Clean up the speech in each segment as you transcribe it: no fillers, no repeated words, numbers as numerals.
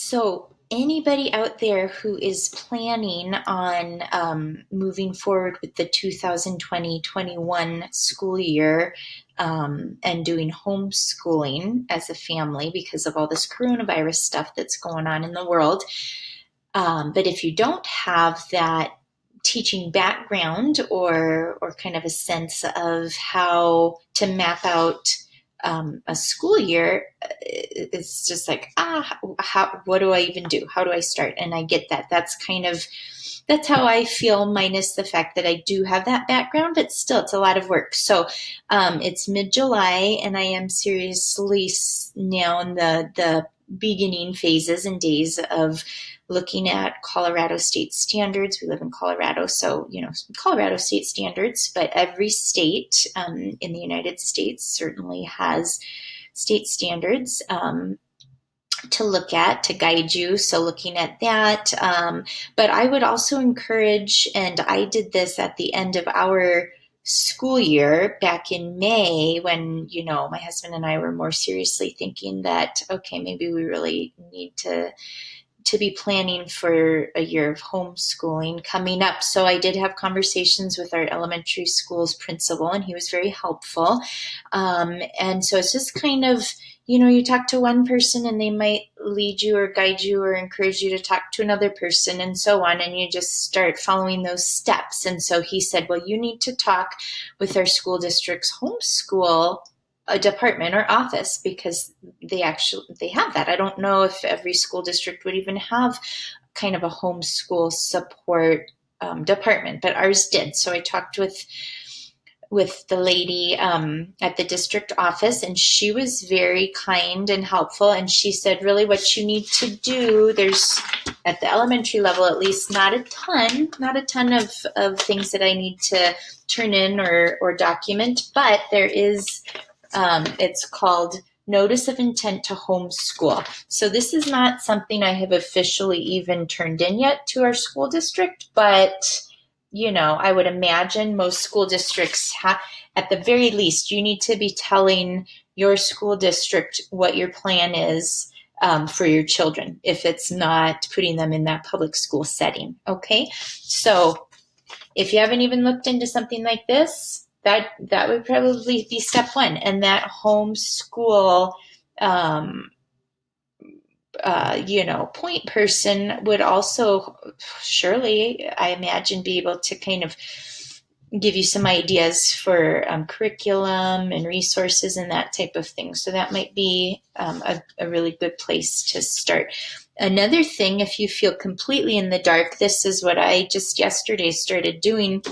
So, anybody out there who is planning on moving forward with the 2020-21 school year and doing homeschooling as a family because of all this coronavirus stuff that's going on in the world. But if you don't have that teaching background or kind of a sense of how to map out a school year, it's just like, what do I even do? How do I start? And I get that. That's how I feel, minus the fact that I do have that background, but still, it's a lot of work. So it's mid-July, and I am seriously now in the beginning phases and days of looking at Colorado state standards. We live in Colorado, so, Colorado state standards, but every state in the United States certainly has state standards to look at, to guide you. So looking at that. But I would also encourage, and I did this at the end of our school year back in May when, my husband and I were more seriously thinking that, okay, maybe we really need to be planning for a year of homeschooling coming up. So I did have conversations with our elementary school's principal, and he was very helpful. And so it's just kind of, you talk to one person and they might lead you or guide you or encourage you to talk to another person and so on. And you just start following those steps. And so he said, well, you need to talk with our school district's homeschool a department or office because they have that. I don't know if every school district would even have kind of a homeschool support department, but ours did. So I talked with the lady at the district office, and she was very kind and helpful. And she said, really what you need to do, there's at the elementary level, at least not a ton of things that I need to turn in or document, but there is it's called Notice of Intent to Homeschool. So this is not something I have officially even turned in yet to our school district, but I would imagine most school districts have, at the very least, you need to be telling your school district what your plan is for your children, if it's not putting them in that public school setting. Okay. So if you haven't even looked into something like this, that would probably be step one. And that homeschool, point person would also surely, I imagine, be able to kind of give you some ideas for curriculum and resources and that type of thing. So that might be a really good place to start. Another thing, if you feel completely in the dark, this is what I just yesterday started doing.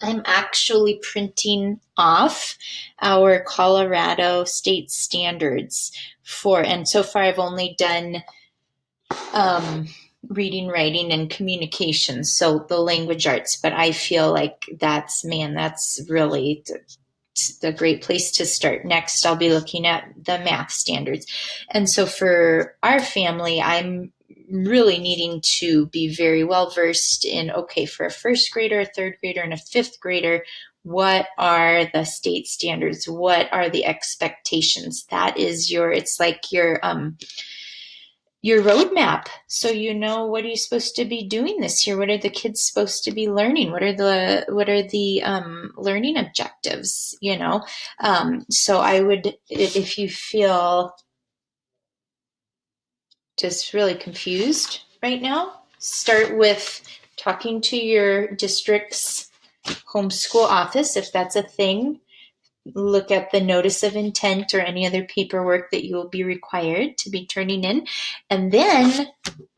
I'm actually printing off our Colorado state standards and so far I've only done reading, writing, and communication, so the language arts, but I feel like that's really the great place to start. Next, I'll be looking at the math standards. And so for our family, I'm really needing to be very well versed in, okay, for a first grader, a third grader, and a fifth grader, what are the state standards? What are the expectations? That is it's like your roadmap. So what are you supposed to be doing this year? What are the kids supposed to be learning? What are the learning objectives? So I would, if you feel just really confused right now, start with talking to your district's homeschool office, if that's a thing. Look at the notice of intent or any other paperwork that you will be required to be turning in, and then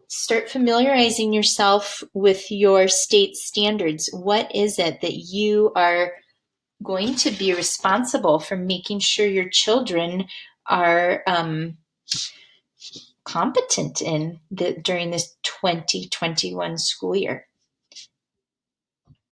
start familiarizing yourself with your state standards. What is it that you are going to be responsible for making sure your children are competent in during this 2021 school year?